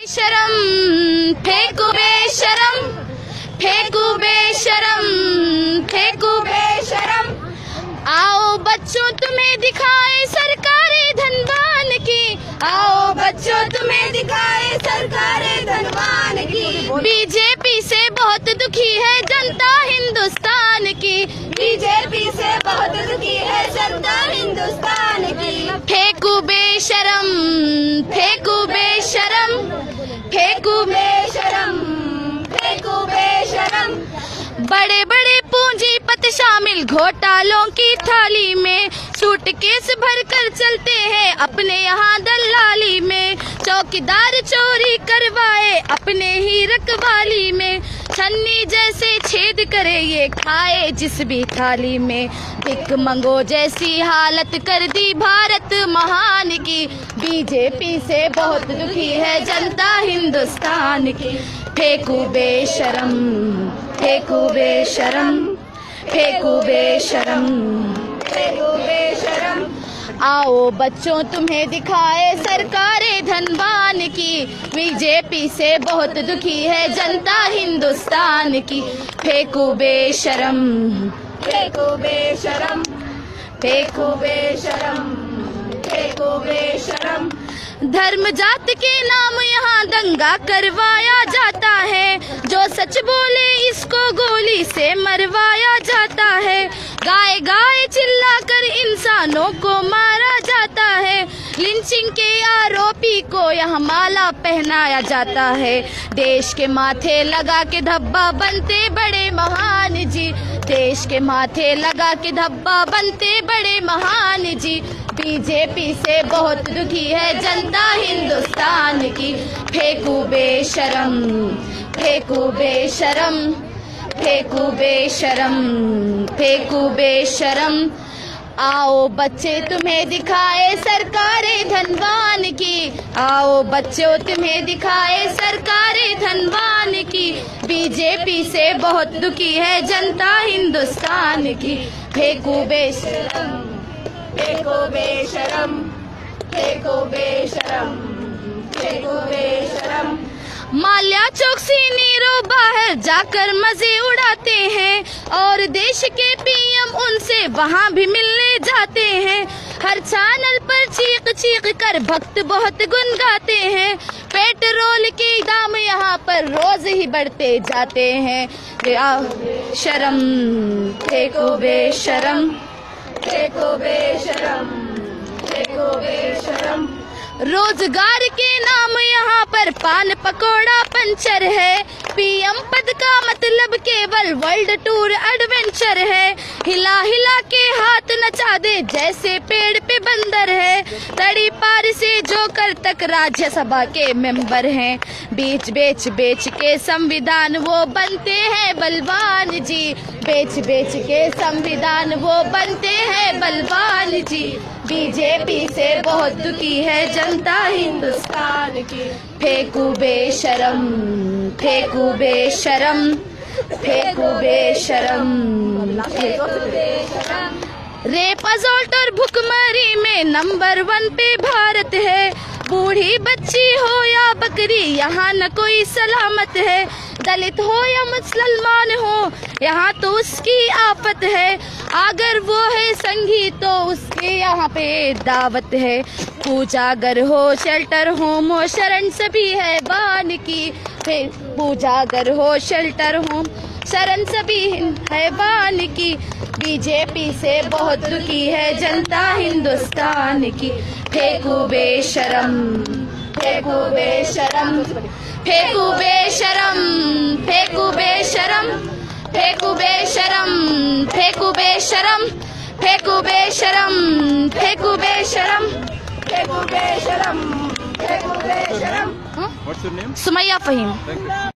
शरम फेंकू बेशरम, फेंकू बेशरम, फेंकू बेशरम। आओ बच्चों तुम्हें दिखाए सरकारे धनवान की, आओ बच्चों तुम्हें दिखाए सरकारे धनवान की। बीजेपी से बहुत दुखी है जनता हिंदुस्तान की, बीजेपी से बहुत दुखी है जनता हिंदुस्तान की। फेंकू बेशरम, फेंकू बेशरम, फेंकू बेशरम, फेंकू बेशरम। बड़े बड़े पूंजीपति शामिल घोटालों की थाली में, सूटकेस भर कर चलते हैं अपने यहाँ दलाली में। चौकीदार चोरी करवाए अपने ही रखवाली में, छन्नी जैसे छेद करे ये खाए जिस भी थाली में। भिख मंगो जैसी हालत कर दी भारत महान की, बीजेपी से बहुत दुखी है जनता हिंदुस्तान की। फेंकू बेशरम, फेंकू बेशरम, फेंकू बेशरम, फेंकू बेशरम। आओ बच्चों तुम्हें दिखाए सरकारे धनवान की, बीजेपी से बहुत दुखी है जनता हिंदुस्तान की। फेंकू बेशरम, फेंकू बेशरम, फेंकू बेशरम, फेंकू बेशरम। धर्म जात के नाम यहाँ दंगा करवाया जाता है, जो सच बोले इसको गोली से मरवाया जाता है। गाय गाय चिल्लाकर इंसानों को मारा जाता है, लिंचिंग के आरोपी को यहाँ माला पहनाया जाता है। देश के माथे लगा के धब्बा बनते बड़े महान जी, देश के माथे लगा के धब्बा बनते बड़े महान जी। बीजेपी से बहुत दुखी है जनता हिंदुस्तान की। फेंकू बेशरम, फेंकू बेशरम, फेंकू बेशरम, फेंकू बेशरम। आओ बच्चे तुम्हें दिखाए सरकारे धनवान की, आओ बच्चों तुम्हें दिखाए सरकारे धनवान की। बीजेपी से बहुत दुखी है जनता हिंदुस्तान की। फेंकू बेशरम, फेंकू बेशरम, फेंकू बेशरम, फेंकू बेशरम। माल्या चौकसी नीरो बाहर जाकर मजे उड़ाते हैं, और देश के पीएम उनसे वहाँ भी मिलने जाते हैं। हर चैनल पर चीख चीख कर भक्त बहुत गुनगाते हैं, पेट्रोल के दाम यहाँ पर रोज ही बढ़ते जाते हैं। शर्म, फेंकू बेशरम, फेंकू बेशरम, फेंकू बेशरम। रोजगार के नाम यहाँ पर पान पकोड़ा पंचर है, पीएम पद का मतलब केवल वर्ल्ड टूर एडवेंचर है। हिला हिला के हाथ नचा दे जैसे पेड़ पे बंदर है, तड़ी पार से जोकर तक राज्यसभा के मेंबर हैं। बेच बेच बेच के संविधान वो बनते हैं बलवान जी, बेच बेच के संविधान वो बनते हैं बलवान जी। बीजेपी से बहुत दुखी है जनता हिंदुस्तान की। फेंकू बेशरम, फेंकू बेशरम, फेंकू बेशरम, फेंकू बेशरम। रेप असॉल्ट और भुखमरी में नंबर 1 पे भारत है, बूढ़ी बच्ची हो या बकरी यहाँ न कोई सलामत है। दलित हो या मुसलमान हो यहाँ तो उसकी आफत है, अगर वो है संगी तो उसके यहाँ पे दावत है। पूजागर हो शेल्टर होम हो शरण सभी है बान की, फिर पूजागर हो शेल्टर होम शरण सभी है बान की। बीजेपी से बहुत दुखी है जनता हिंदुस्तान की। फेंकू बेशरम, फेंकू बेशरम, फेंकू बेशरम, फेंकू बेशरम, फेंकू बेशरम, फेंकू बेशरम, फेंकू बेशरम, फेंकू बेशरम, फेंकू बेशरम, फेंकू बेशरम। What's your name? Sumaiya Faheem.